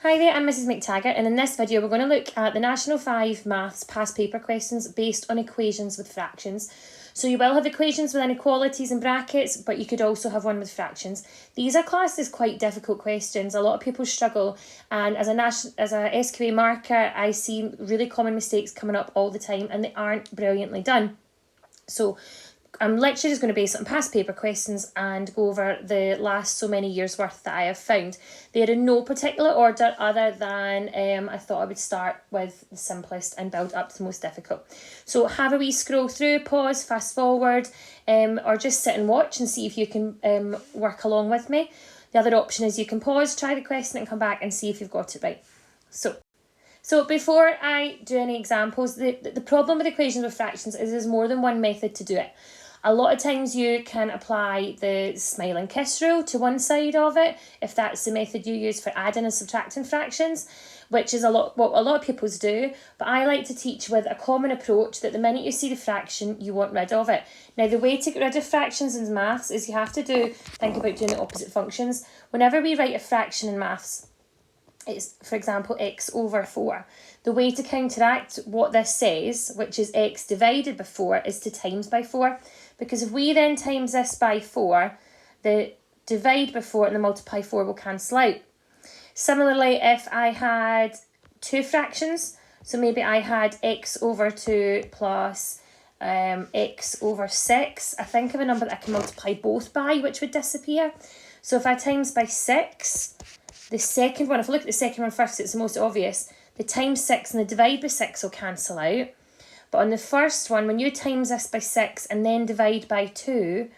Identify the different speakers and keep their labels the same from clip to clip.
Speaker 1: Hi there, I'm Mrs McTaggart, and in this video we're going to look at the National 5 Maths past paper questions based on equations with fractions. So you will have equations with inequalities and brackets, but you could also have one with fractions. These are classed as quite difficult questions. A lot of people struggle, and as a SQA marker, I see really common mistakes coming up all the time, and they aren't brilliantly done. So I'm literally just going to base it on past paper questions and go over the last so many years worth that I have found. They are in no particular order other than I thought I would start with the simplest and build up to the most difficult. So have a wee scroll through, pause, fast forward, or just sit and watch and see if you can work along with me. The other option is you can pause, try the question and come back and see if you've got it right. So before I do any examples, the problem with equations with fractions is there's more than one method to do it. A lot of times you can apply the smile and kiss rule to one side of it, if that's the method you use for adding and subtracting fractions, which is what a lot of people do. But I like to teach with a common approach that the minute you see the fraction, you want rid of it. Now, the way to get rid of fractions in maths is you have to think about doing the opposite functions. Whenever we write a fraction in maths, it's, for example, x over 4. The way to counteract what this says, which is x divided by 4, is to times by 4. Because if we then times this by 4, the divide by 4 and the multiply 4 will cancel out. Similarly, if I had two fractions, so maybe I had x over 2 plus x over 6, I think of a number that I can multiply both by, which would disappear. So if I times by 6, the second one, if I look at the second one first, it's the most obvious. The times 6 and the divide by 6 will cancel out. But on the first one, when you times this by 6 and then divide by 2,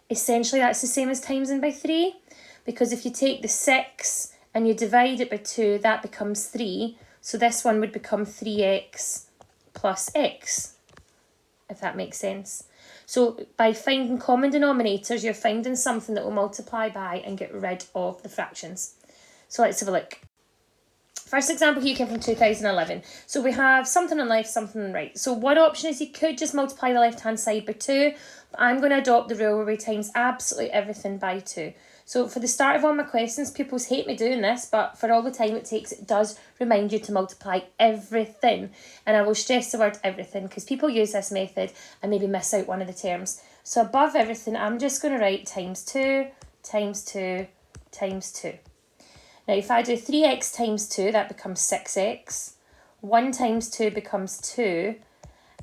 Speaker 1: essentially that's the same as timesing by 3. Because if you take the 6 and you divide it by 2, that becomes 3. So this one would become 3x plus x, if that makes sense. So by finding common denominators, you're finding something that will multiply by and get rid of the fractions. So let's have a look. First example here came from 2011. So we have something on the left, something on the right. So one option is you could just multiply the left-hand side by 2. But I'm going to adopt the rule where we times absolutely everything by 2. So for the start of all my questions, pupils hate me doing this, but for all the time it takes, it does remind you to multiply everything. And I will stress the word everything because people use this method and maybe miss out one of the terms. So above everything, I'm just going to write times 2, times 2, times 2. Now, if I do 3x times 2, that becomes 6x. 1 times 2 becomes 2.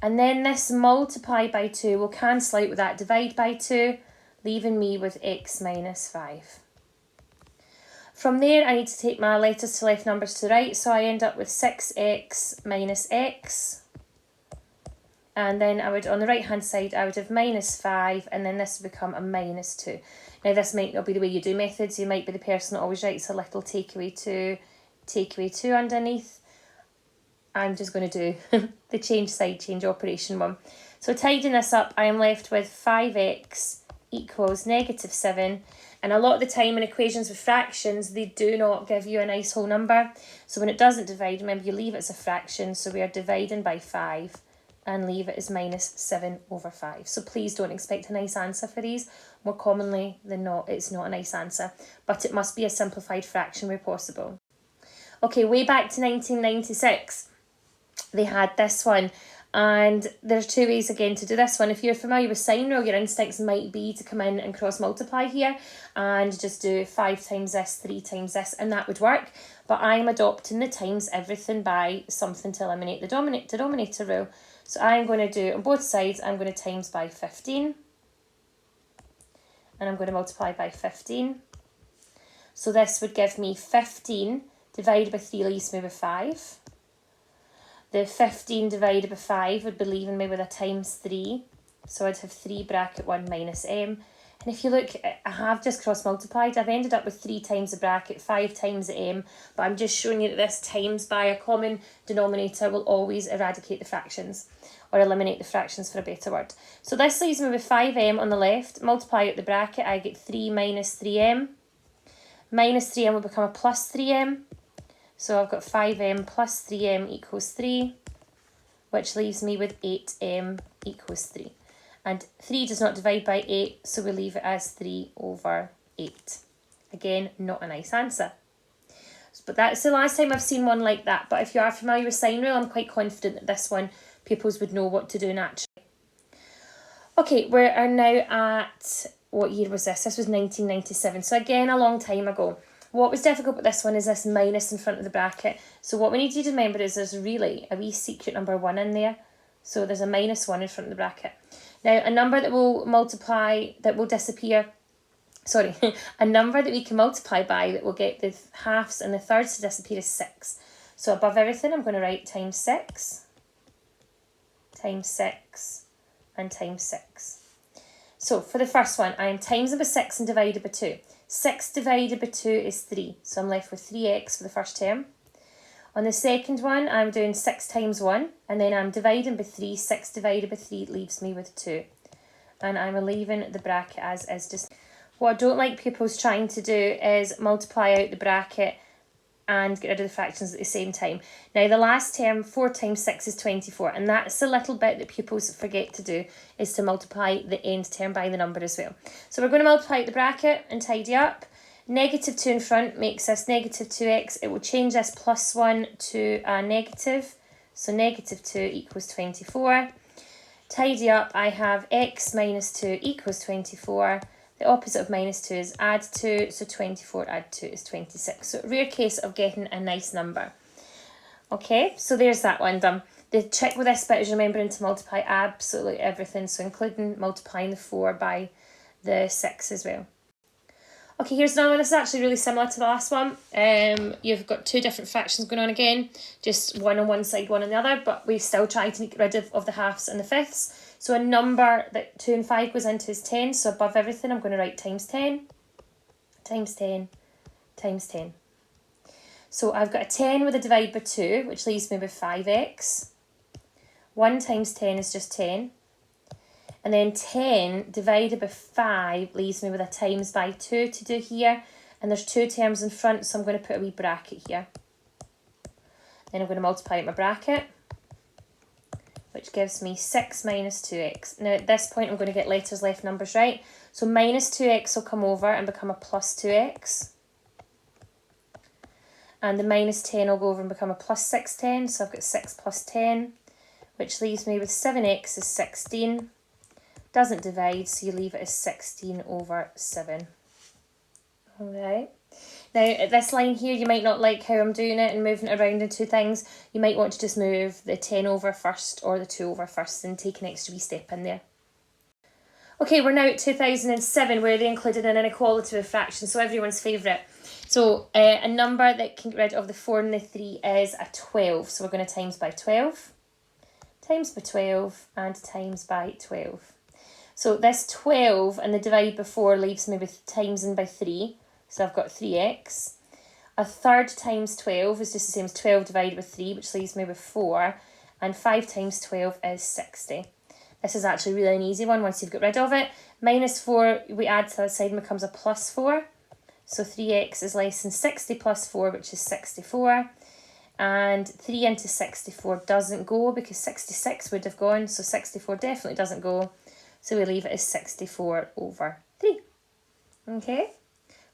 Speaker 1: And then this multiply by 2 will cancel out with that divide by 2, leaving me with x minus 5. From there, I need to take my letters to left, numbers to right. So I end up with 6x minus x. And then I would, on the right-hand side, I would have minus 5, and then this would become a minus 2. Now, this might not be the way you do methods. You might be the person that always writes a little takeaway 2 underneath. I'm just going to do the change side, change operation one. So tidying this up, I am left with 5x equals negative 7. And a lot of the time in equations with fractions, they do not give you a nice whole number. So when it doesn't divide, remember you leave it as a fraction. So we are dividing by 5. And leave it as minus 7 over 5. So please don't expect a nice answer for these. More commonly than not, it's not a nice answer. But it must be a simplified fraction where possible. Okay, way back to 1996, they had this one. And there's two ways again to do this one. If you're familiar with sine rule, your instincts might be to come in and cross multiply here and just do 5 times this, 3 times this, and that would work. But I'm adopting the times everything by something to eliminate the denominator rule. So I'm going to do, on both sides, I'm going to times by 15. And I'm going to multiply by 15. So this would give me 15 divided by 3 leaves me with 5. The 15 divided by 5 would be leaving me with a times 3. So I'd have 3 bracket 1 minus m. And if you look, I have just cross multiplied. I've ended up with 3 times the bracket, 5 times the m. But I'm just showing you that this times by a common denominator will always eradicate the fractions. Or eliminate the fractions for a better word. So this leaves me with 5m on the left. Multiply out the bracket, I get 3 minus 3m. Minus 3m will become a plus 3m. So I've got 5m plus 3m equals 3, which leaves me with 8m equals 3. And 3 does not divide by 8, so we leave it as 3 over 8. Again, not a nice answer. but that's the last time I've seen one like that. But if you are familiar with sine rule, I'm quite confident that this one, pupils would know what to do naturally. Okay, we are now at, what year was this? This was 1997, so again, a long time ago. What was difficult with this one is this minus in front of the bracket. So what we need you to remember is there's really a wee secret number 1 in there. So there's a minus 1 in front of the bracket. Now, a number that will multiply, that will disappear, sorry, a number that we can multiply by that will get the halves and the thirds to disappear is 6. So above everything, I'm going to write times 6, and times 6. So for the first one, I am timesing by 6 and divided by 2. 6 divided by 2 is 3, so I'm left with 3x for the first term. On the second one, I'm doing 6 times 1, and then I'm dividing by 3. 6 divided by 3 leaves me with 2. And I'm leaving the bracket as is. Just what I don't like pupils trying to do is multiply out the bracket and get rid of the fractions at the same time. Now, the last term, 4 times 6 is 24, and that's the little bit that pupils forget to do, is to multiply the end term by the number as well. So we're going to multiply the bracket and tidy up. Negative 2 in front makes this negative 2x. It will change this plus 1 to a negative, so negative 2 equals 24. Tidy up, I have x minus 2 equals 24. The opposite of minus 2 is add 2, so 24 add 2 is 26. So rare case of getting a nice number. Okay, so there's that one done. The trick with this bit is remembering to multiply absolutely everything, so including multiplying the 4 by the 6 as well. Okay, here's another one. This is actually really similar to the last one. You've got 2 different fractions going on again, just one on one side, one on the other, but we still try to get rid of the halves and the fifths. So a number that 2 and 5 goes into is 10, so above everything I'm going to write times 10, times 10, times 10. So I've got a 10 with a divide by 2, which leaves me with 5x. 1 times 10 is just 10. And then 10 divided by 5 leaves me with a times by 2 to do here. And there's 2 terms in front, so I'm going to put a wee bracket here. Then I'm going to multiply out my bracket, which gives me 6 minus 2x. Now at this point I'm going to get letters left numbers right. So minus 2x will come over and become a plus 2x. And the minus 10 will go over and become a plus 610. So I've got 6 plus 10, which leaves me with 7x is 16. Doesn't divide, so you leave it as 16 over 7. Alright. Now, at this line here, you might not like how I'm doing it and moving it around into things. You might want to just move the 10 over first or the 2 over first and take an extra wee step in there. Okay, we're now at 2007, where they included an inequality with fractions, so everyone's favourite. So, a number that can get rid of the 4 and the 3 is a 12. So we're going to times by 12, times by 12, and times by 12. So this 12 and the divide by 4 leaves me with timesing by 3. So I've got 3x. A third times 12 is just the same as 12 divided by 3, which leaves me with 4. And 5 times 12 is 60. This is actually really an easy one once you've got rid of it. Minus 4, we add to the side and becomes a plus 4. So 3x is less than 60 plus 4, which is 64. And 3 into 64 doesn't go because 66 would have gone. So 64 definitely doesn't go. So we leave it as 64 over 3. Okay,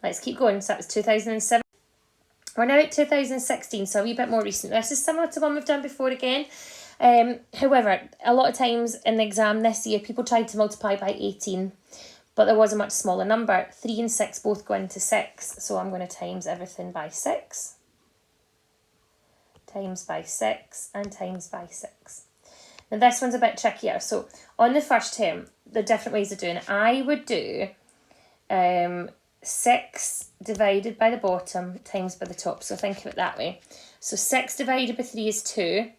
Speaker 1: let's keep going. So that was 2007. We're now at 2016, so a wee bit more recent. This is similar to one we've done before again. However, a lot of times in the exam this year, people tried to multiply by 18, but there was a much smaller number. 3 and 6 both go into 6, so I'm going to times everything by 6, times by 6, and times by 6. Now this one's a bit trickier. So on the first term, the different ways of doing it, I would do 6 divided by the bottom times by the top. So think of it that way. So 6 divided by 3 is 2.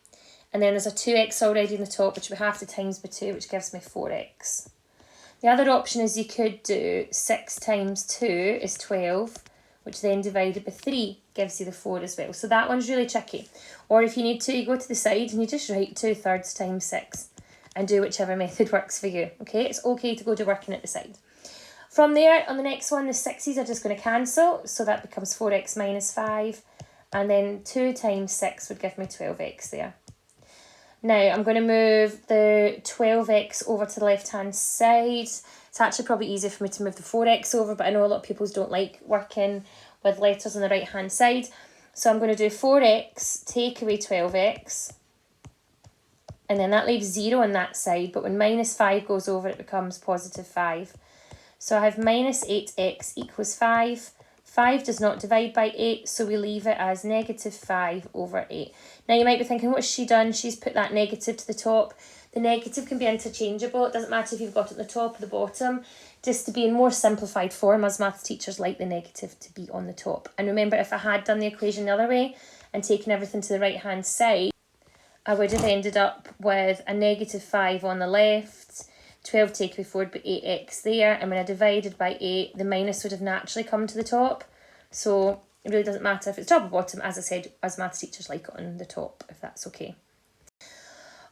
Speaker 1: And then there's a 2x already in the top, which we have to times by 2, which gives me 4x. The other option is you could do 6 times 2 is 12, which then divided by 3 gives you the 4 as well. So that one's really tricky. Or if you need to, you go to the side and you just write 2/3 times 6 and do whichever method works for you. Okay, it's okay to go to working at the side. From there, on the next one, the 6's are just going to cancel. So that becomes 4x minus 5. And then 2 times 6 would give me 12x there. Now, I'm going to move the 12x over to the left-hand side. It's actually probably easier for me to move the 4x over, but I know a lot of people don't like working with letters on the right-hand side. So I'm going to do 4x, take away 12x, and then that leaves 0 on that side, but when minus 5 goes over, it becomes positive 5. So I have minus 8x equals 5. 5 does not divide by 8, so we leave it as negative 5 over 8. Now you might be thinking, what's she done? She's put that negative to the top. The negative can be interchangeable. It doesn't matter if you've got it at the top or the bottom. Just to be in more simplified form, as maths teachers like the negative to be on the top. And remember, if I had done the equation the other way and taken everything to the right-hand side, I would have ended up with a negative 5 on the left, 12 take away 4 would be 8x there, and when I divided by 8, the minus would have naturally come to the top. So it really doesn't matter if it's top or bottom, as I said, as maths teachers like it on the top, if that's okay.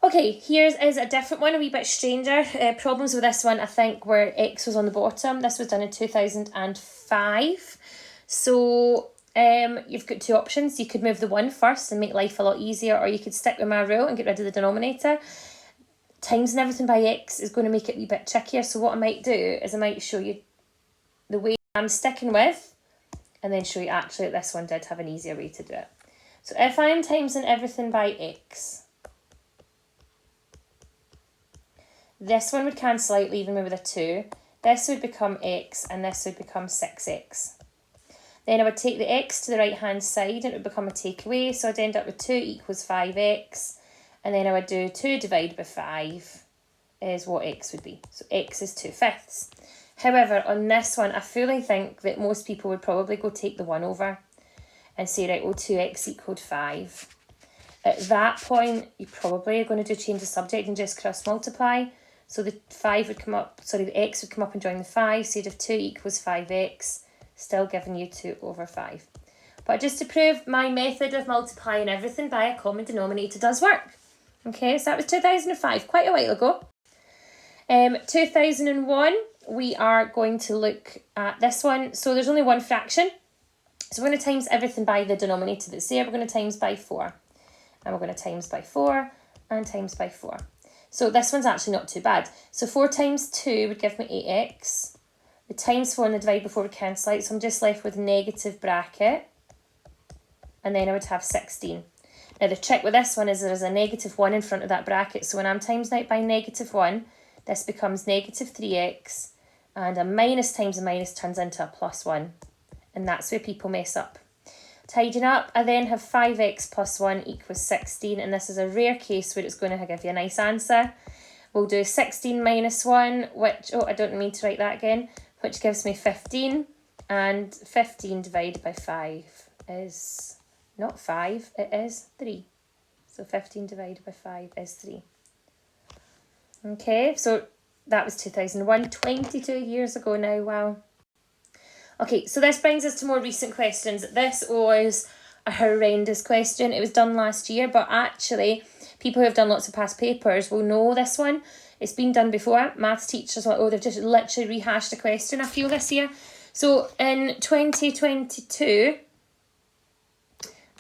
Speaker 1: Okay, here's is a different one, a wee bit stranger. Problems with this one, I think, where x was on the bottom. This was done in 2005. So you've got 2 options. You could move the 1 first and make life a lot easier, or you could stick with my rule and get rid of the denominator. Timesing everything by x is going to make it a wee bit trickier. So what I might do is I might show you the way I'm sticking with, and then show you actually that this one did have an easier way to do it. So if I'm timesing everything by x, this one would cancel out, leaving me with a 2. This would become x, and this would become 6x. Then I would take the x to the right-hand side, and it would become a takeaway. So I'd end up with 2 equals 5x. And then I would do 2 divided by 5 is what x would be. So x is 2/5. However, on this one, I fully think that most people would probably go take the 1 over and say, right, well, 2x equaled 5. At that point, you probably are going to do change the subject and just cross multiply. So the 5 would come up, sorry, the x would come up and join the 5. So you'd have 2 equals 5x, still giving you 2 over 5. But just to prove my method of multiplying everything by a common denominator does work. Okay, so that was 2005, quite a while ago. 2001, we are going to look at this one. So there's only one fraction. So we're going to times everything by the denominator that's there. We're going to times by 4. And we're going to times by 4 and times by 4. So this one's actually not too bad. So 4 times 2 would give me 8x. The times 4 and the divide by 4 would cancel out. So I'm just left with negative bracket. And then I would have 16. Now the trick with this one is there is a negative 1 in front of that bracket. So when I'm timesing out by negative 1, this becomes negative 3x. And a minus times a minus turns into a plus 1. And that's where people mess up. Tidying up, I then have 5x plus 1 equals 16. And this is a rare case where it's going to give you a nice answer. We'll do 16 minus 1, which, oh, I don't mean to write that again, which gives me 15. And 15 divided by 5 is not 5, it is 3. So 15 divided by 5 is 3. Okay, so that was 2001, 22 years ago now, wow. Okay, so this brings us to more recent questions. This was a horrendous question. It was done last year, but actually, people who have done lots of past papers will know this one. It's been done before. Maths teachers are like, oh, they've just literally rehashed the question, I feel, this year. So in 2022,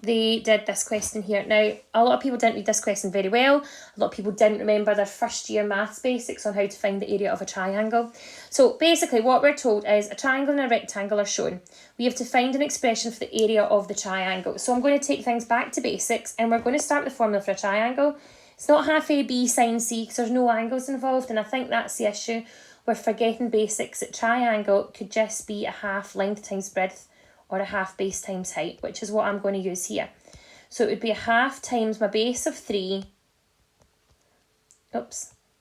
Speaker 1: they did this question here. Now, a lot of people didn't read this question very well. A lot of people didn't remember their first year maths basics on how to find the area of a triangle. So basically what we're told is a triangle and a rectangle are shown. We have to find an expression for the area of the triangle. So I'm going to take things back to basics, and we're going to start with the formula for a triangle. It's not half AB sine C because there's no angles involved, and I think that's the issue. We're forgetting basics. That triangle could just be a half length times breadth, or a half base times height, which is what I'm going to use here. So it would be a half times my base of 3,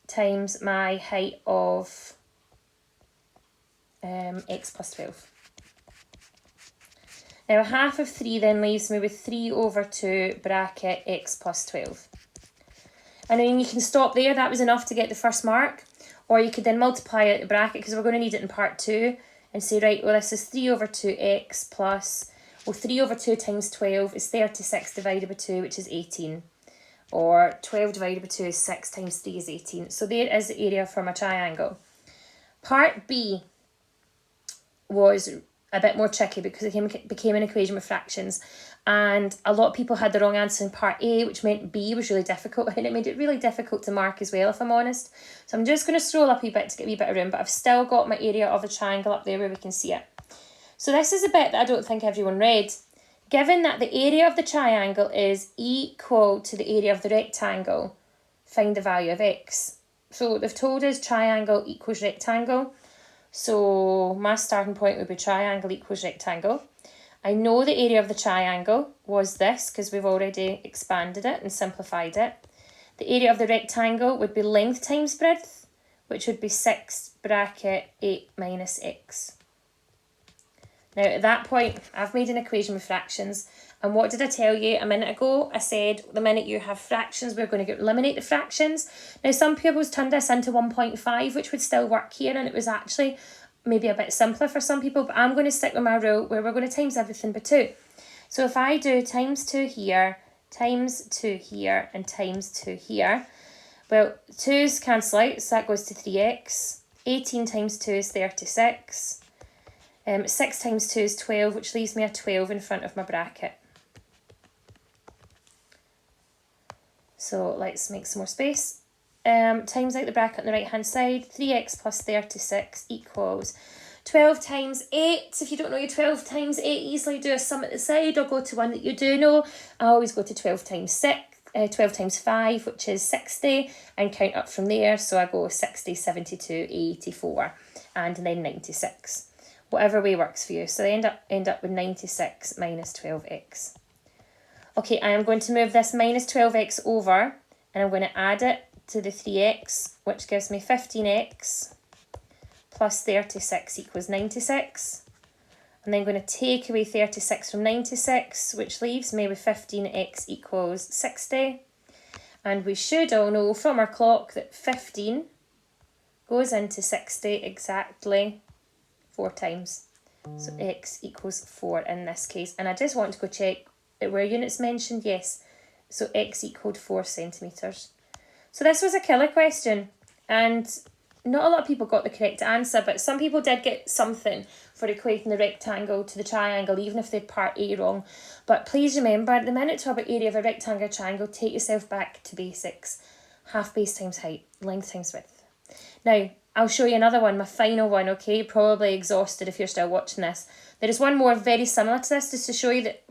Speaker 1: times my height of x plus 12. Now a half of 3 then leaves me with 3 over 2 bracket x plus 12. And then you can stop there, that was enough to get the first mark. Or you could then multiply out the bracket, because we're going to need it in part 2. And say, right, well, this is 3 over 2x plus, well, 3 over 2 times 12 is 36 divided by 2, which is 18. Or 12 divided by 2 is 6 times 3 is 18. So there is the area for my triangle. Part B was a bit more tricky because it became an equation with fractions. And a lot of people had the wrong answer in part A, which meant B was really difficult. And it made it really difficult to mark as well, if I'm honest. So I'm just going to scroll up a bit to get a wee bit of room. But I've still got my area of the triangle up there where we can see it. So this is a bit that I don't think everyone read. given that the area of the triangle is equal to the area of the rectangle, find the value of x. So they've told us triangle equals rectangle. So my starting point would be triangle equals rectangle. I know the area of the triangle was this because we've already expanded it and simplified it. The area of the rectangle would be length times breadth, which would be 6 bracket 8 minus x. Now at that point, I've made an equation with fractions. And what did I tell you a minute ago? I said the minute you have fractions, we're going to eliminate the fractions. Now some pupils turned this into 1.5, which would still work here, and it was actually maybe a bit simpler for some people, but I'm going to stick with my rule where we're going to times everything by 2. So if I do times 2 here, times 2 here, and times 2 here, well, 2's cancel out, so that goes to 3x. 18 times 2 is 36. 6 times 2 is 12, which leaves me a 12 in front of my bracket. So let's make some more space. Times out the bracket on the right hand side. 3x plus 36 equals 12 times 8. If you don't know your 12 times 8, easily do a sum at the side or go to one that you do know. I always go to 12 times 6. 12 times 5, which is 60, and count up from there. So I go 60, 72, 84, and then 96. Whatever way works for you. So I end up with 96 minus 12x. Okay, I am going to move this minus 12x over, and I'm going to add it to the 3x, which gives me 15x plus 36 equals 96. And then I'm going to take away 36 from 96, which leaves me with 15x equals 60. And we should all know from our clock that 15 goes into 60 exactly 4 times. So x equals 4 in this case. And I just want to go check, were units mentioned? Yes. So x equaled 4 centimetres. So this was a killer question. And not a lot of people got the correct answer, but some people did get something for equating the rectangle to the triangle, even if they had part A wrong. But please remember, the minute to about area of a rectangle triangle, take yourself back to basics. Half base times height, length times width. Now, I'll show you another one, my final one, okay? Probably exhausted if you're still watching this. There is one more very similar to this, just to show you that.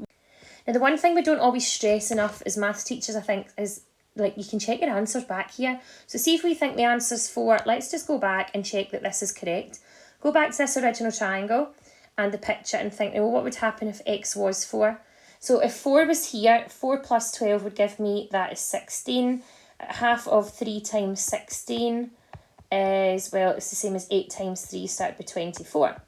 Speaker 1: Now, the one thing we don't always stress enough as maths teachers, I think, is like you can check your answers back here. So see if we think the answer's 4. Let's just go back and check that this is correct. Go back to this original triangle and the picture and think, well, what would happen if x was 4? So if 4 was here, 4 plus 12 would give me, that is 16. Half of 3 times 16 is, well, it's the same as 8 times 3, so that would be 24.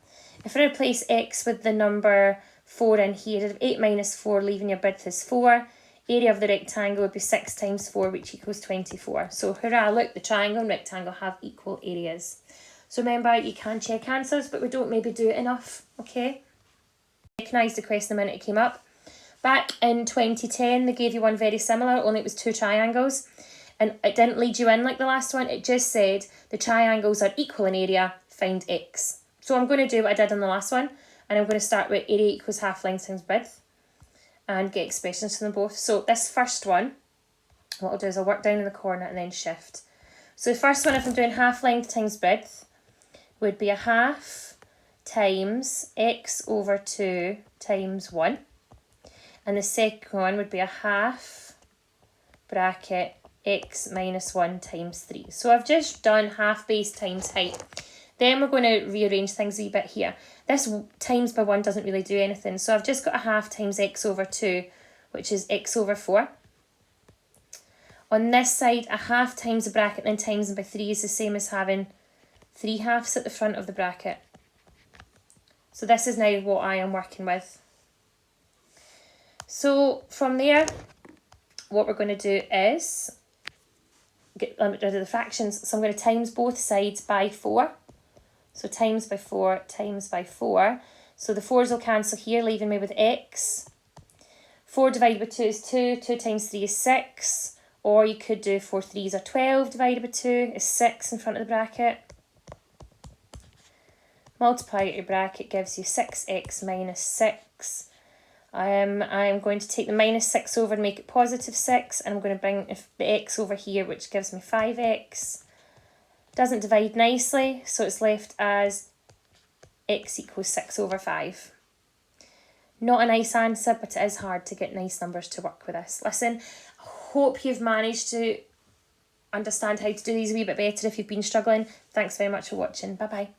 Speaker 1: If I replace x with the number 4 in here, 8 minus 4, leaving your breadth is 4. Area of the rectangle would be 6 times 4, which equals 24. So hurrah, look, the triangle and rectangle have equal areas. So remember, you can check answers, but we don't maybe do it enough, okay? Recognised the question the minute it came up. Back in 2010, they gave you one very similar, only it was 2 triangles. And it didn't lead you in like the last one, it just said the triangles are equal in area, find x. So I'm going to do what I did in the last one, and I'm going to start with area equals half length times width, and get expressions from them both. So this first one, what I'll do is I'll work down in the corner and then shift. So the first one, if I'm doing half length times breadth, would be a half times x over 2 times 1. And the second one would be a half bracket x minus 1 times 3. So I've just done half base times height. Then we're going to rearrange things a wee bit here. This times by 1 doesn't really do anything. So I've just got a half times x over 2, which is x over 4. On this side, a half times the bracket and then times by 3 is the same as having 3 halves at the front of the bracket. So this is now what I am working with. So from there, what we're going to do is get rid of the fractions. So I'm going to times both sides by 4. So times by 4, times by 4. So the 4's will cancel here, leaving me with x. 4 divided by 2 is 2. 2 times 3 is 6. Or you could do 4 3s are 12 divided by 2 is 6 in front of the bracket. Multiply your bracket gives you 6x minus 6. I'm going to take the minus 6 over and make it positive 6. And I'm going to bring the x over here, which gives me 5x. Doesn't divide nicely, so it's left as x equals 6 over 5. Not a nice answer, but it is hard to get nice numbers to work with this. Listen, I hope you've managed to understand how to do these a wee bit better if you've been struggling. Thanks very much for watching. Bye bye.